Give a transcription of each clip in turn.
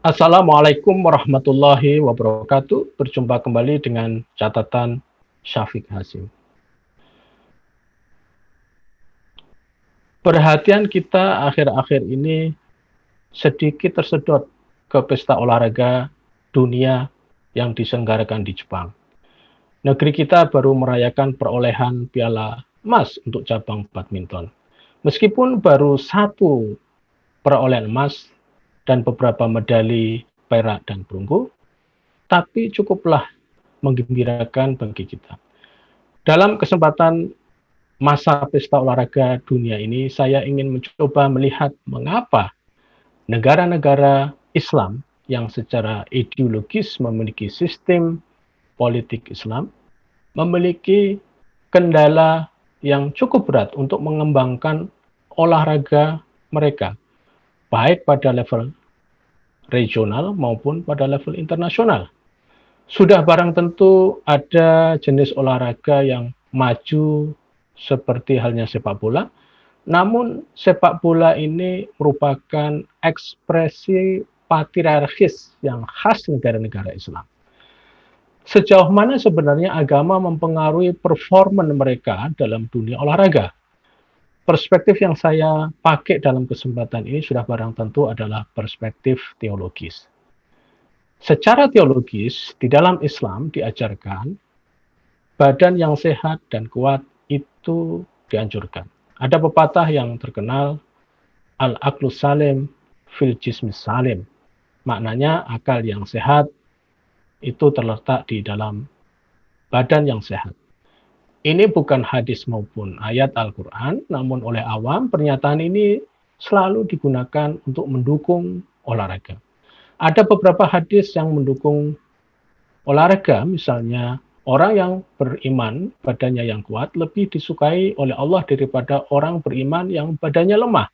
Assalamualaikum warahmatullahi wabarakatuh. Berjumpa kembali dengan catatan Syafiq Hasim. Perhatian kita akhir-akhir ini sedikit tersedot ke pesta olahraga dunia yang diselenggarakan di Jepang. Negeri kita baru merayakan perolehan piala emas untuk cabang badminton. Meskipun baru satu perolehan emas dan beberapa medali perak dan perunggu, tapi cukuplah menggembirakan bagi kita. Dalam kesempatan masa pesta olahraga dunia ini, saya ingin mencoba melihat mengapa negara-negara Islam yang secara ideologis memiliki sistem politik Islam memiliki kendala yang cukup berat untuk mengembangkan olahraga mereka, baik pada level regional maupun pada level internasional. Sudah barang tentu ada jenis olahraga yang maju seperti halnya sepak bola, namun sepak bola ini merupakan ekspresi patriarkis yang khas negara-negara Islam. Sejauh mana sebenarnya agama mempengaruhi performa mereka dalam dunia olahraga? Perspektif yang saya pakai dalam kesempatan ini sudah barang tentu adalah perspektif teologis. Secara teologis, di dalam Islam diajarkan badan yang sehat dan kuat itu dianjurkan. Ada pepatah yang terkenal, al-aqlu salim fil jismi salim. Maknanya akal yang sehat itu terletak di dalam badan yang sehat. Ini bukan hadis maupun ayat Al-Quran, namun oleh awam pernyataan ini selalu digunakan untuk mendukung olahraga. Ada beberapa hadis yang mendukung olahraga, misalnya orang yang beriman badannya yang kuat lebih disukai oleh Allah daripada orang beriman yang badannya lemah.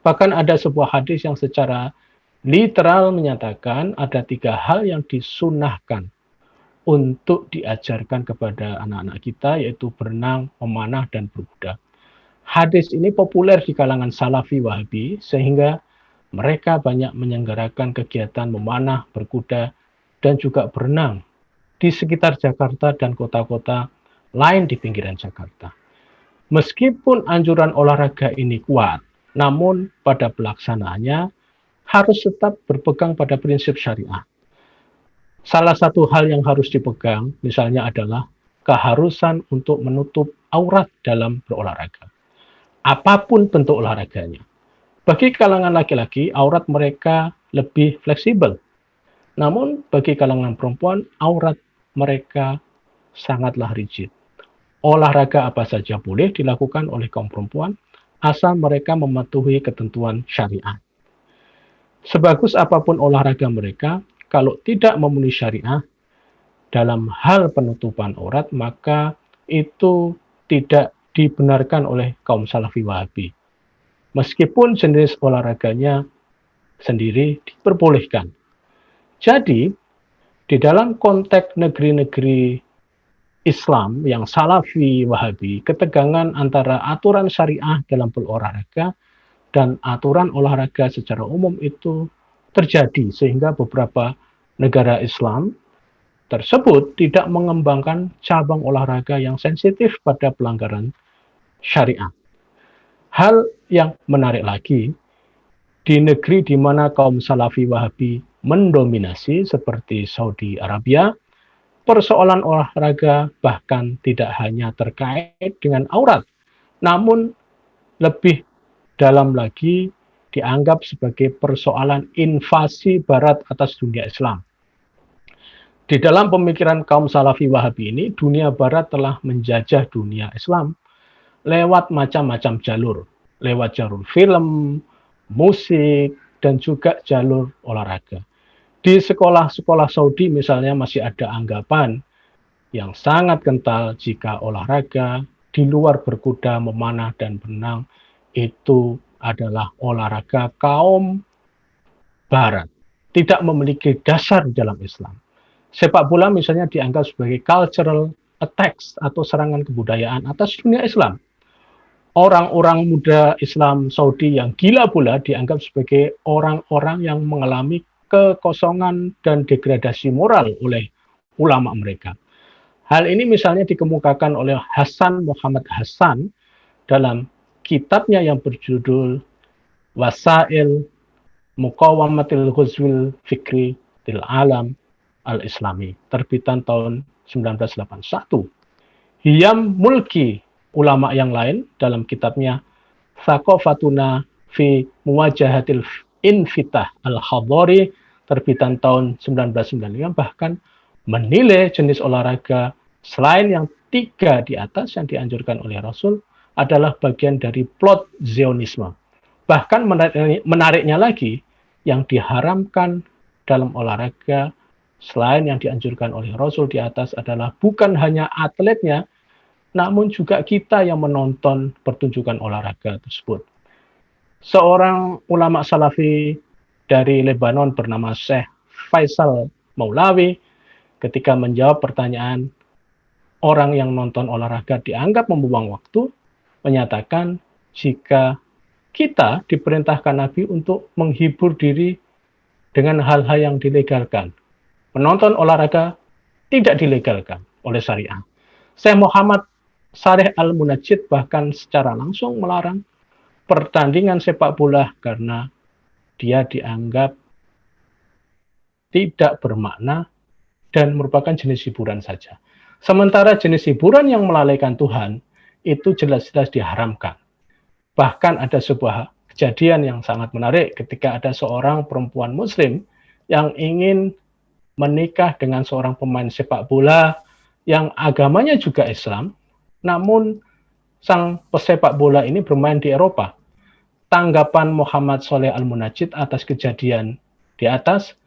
Bahkan ada sebuah hadis yang secara literal menyatakan ada 3 hal yang disunahkan untuk diajarkan kepada anak-anak kita, yaitu berenang, memanah, dan berkuda. Hadis ini populer di kalangan Salafi Wahabi, sehingga mereka banyak menyelenggarakan kegiatan memanah, berkuda, dan juga berenang di sekitar Jakarta dan kota-kota lain di pinggiran Jakarta. Meskipun anjuran olahraga ini kuat, namun pada pelaksanaannya harus tetap berpegang pada prinsip syariah. Salah satu hal yang harus dipegang misalnya adalah keharusan untuk menutup aurat dalam berolahraga. Apapun bentuk olahraganya. Bagi kalangan laki-laki, aurat mereka lebih fleksibel. Namun bagi kalangan perempuan, aurat mereka sangatlah rigid. Olahraga apa saja boleh dilakukan oleh kaum perempuan, asal mereka mematuhi ketentuan syariat. Sebagus apapun olahraga mereka, kalau tidak memenuhi syariah dalam hal penutupan aurat, maka itu tidak dibenarkan oleh kaum Salafi Wahabi. Meskipun jenis olahraganya sendiri diperbolehkan. Jadi, di dalam konteks negeri-negeri Islam yang Salafi Wahabi, ketegangan antara aturan syariah dalam berolahraga dan aturan olahraga secara umum itu terjadi, sehingga beberapa negara Islam tersebut tidak mengembangkan cabang olahraga yang sensitif pada pelanggaran syariah. Hal yang menarik lagi, di negeri di mana kaum Salafi Wahabi mendominasi seperti Saudi Arabia, persoalan olahraga bahkan tidak hanya terkait dengan aurat, namun lebih dalam lagi dianggap sebagai persoalan invasi Barat atas dunia Islam. Di dalam pemikiran kaum Salafi Wahabi ini, dunia Barat telah menjajah dunia Islam lewat macam-macam jalur. Lewat jalur film, musik, dan juga jalur olahraga. Di sekolah-sekolah Saudi misalnya masih ada anggapan yang sangat kental jika olahraga di luar berkuda, memanah, dan berenang itu adalah olahraga kaum Barat. Tidak memiliki dasar dalam Islam. Sepak bola misalnya dianggap sebagai cultural attacks atau serangan kebudayaan atas dunia Islam. Orang-orang muda Islam Saudi yang gila bola dianggap sebagai orang-orang yang mengalami kekosongan dan degradasi moral oleh ulama mereka. Hal ini misalnya dikemukakan oleh Hasan Muhammad Hasan dalam kitabnya yang berjudul Wasail Muqawamatil Ghuzwil Fikri til Alam Al-Islami, terbitan tahun 1981. Hiyam Mulki, ulama yang lain, dalam kitabnya Thaqafatuna fi Muwajahatil Infitah Al-Hadari, terbitan tahun 1995, bahkan menilai jenis olahraga selain yang 3 di atas yang dianjurkan oleh Rasul adalah bagian dari plot Zionisme. Bahkan menariknya lagi, yang diharamkan dalam olahraga selain yang dianjurkan oleh Rasul di atas adalah bukan hanya atletnya, namun juga kita yang menonton pertunjukan olahraga tersebut. Seorang ulama Salafi dari Lebanon bernama Syekh Faisal Maulawi, ketika menjawab pertanyaan orang yang nonton olahraga dianggap membuang waktu, menyatakan jika kita diperintahkan Nabi untuk menghibur diri dengan hal-hal yang dilegalkan, menonton olahraga tidak dilegalkan oleh syariah. Syekh Muhammad Shalih Al-Munajjid bahkan secara langsung melarang pertandingan sepak bola karena dia dianggap tidak bermakna dan merupakan jenis hiburan saja. Sementara jenis hiburan yang melalaikan Tuhan itu jelas-jelas diharamkan. Bahkan ada sebuah kejadian yang sangat menarik ketika ada seorang perempuan muslim yang ingin menikah dengan seorang pemain sepak bola yang agamanya juga Islam, namun sang pesepak bola ini bermain di Eropa. Tanggapan Muhammad Shalih Al-Munajjid atas kejadian di atas,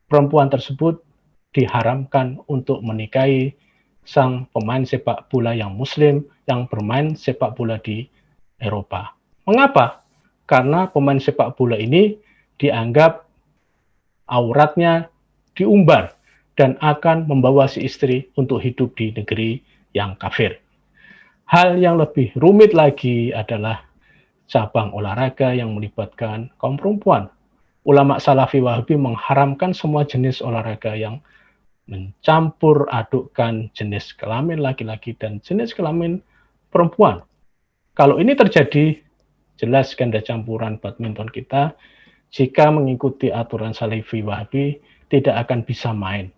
perempuan tersebut diharamkan untuk menikahi sang pemain sepak bola yang muslim yang bermain sepak bola di Eropa. Mengapa? Karena pemain sepak bola ini dianggap auratnya diumbar dan akan membawa si istri untuk hidup di negeri yang kafir. Hal yang lebih rumit lagi adalah cabang olahraga yang melibatkan kaum perempuan. Ulama Salafi Wahabi mengharamkan semua jenis olahraga yang mencampur adukkan jenis kelamin laki-laki dan jenis kelamin perempuan. Kalau ini terjadi, jelas ganda campuran badminton kita jika mengikuti aturan Salafi Wahabi tidak akan bisa main.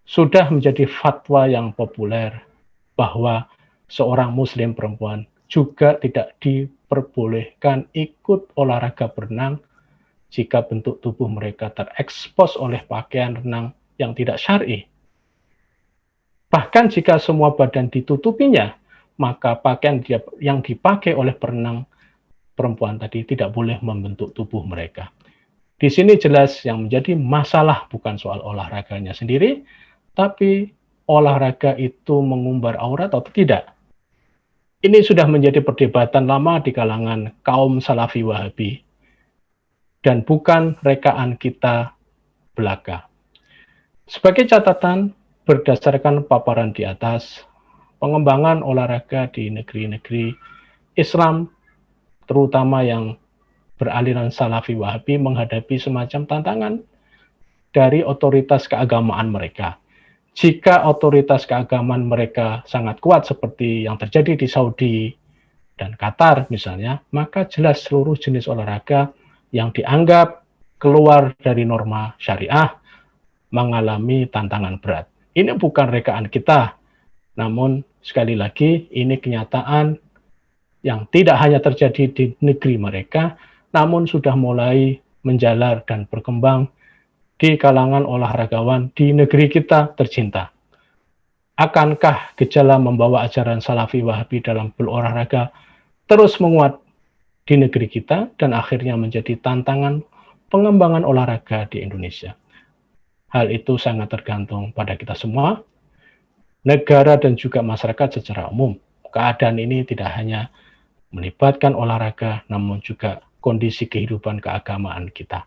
Sudah menjadi fatwa yang populer bahwa seorang muslim perempuan juga tidak diperbolehkan ikut olahraga berenang jika bentuk tubuh mereka terekspos oleh pakaian renang yang tidak syar'i. Bahkan jika semua badan ditutupinya, maka pakaian yang dipakai oleh perenang perempuan tadi tidak boleh membentuk tubuh mereka. Di sini jelas yang menjadi masalah bukan soal olahraganya sendiri, tapi olahraga itu mengumbar aurat atau tidak. Ini sudah menjadi perdebatan lama di kalangan kaum Salafi Wahabi dan bukan rekaan kita belaka. Sebagai catatan, berdasarkan paparan di atas, pengembangan olahraga di negeri-negeri Islam, terutama yang beraliran Salafi Wahabi, menghadapi semacam tantangan dari otoritas keagamaan mereka. Jika otoritas keagamaan mereka sangat kuat seperti yang terjadi di Saudi dan Qatar misalnya, maka jelas seluruh jenis olahraga yang dianggap keluar dari norma syariah mengalami tantangan berat. Ini bukan rekaan kita, namun sekali lagi ini kenyataan yang tidak hanya terjadi di negeri mereka, namun sudah mulai menjalar dan berkembang di kalangan olahragawan di negeri kita tercinta. Akankah gejala membawa ajaran Salafi Wahabi dalam berolahraga terus menguat di negeri kita dan akhirnya menjadi tantangan pengembangan olahraga di Indonesia? Hal itu sangat tergantung pada kita semua, negara dan juga masyarakat secara umum. Keadaan ini tidak hanya melibatkan olahraga, namun juga kondisi kehidupan keagamaan kita.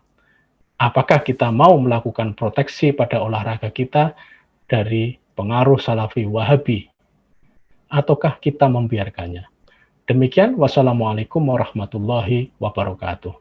Apakah kita mau melakukan proteksi pada olahraga kita dari pengaruh Salafi Wahabi, ataukah kita membiarkannya? Demikian, wassalamualaikum warahmatullahi wabarakatuh.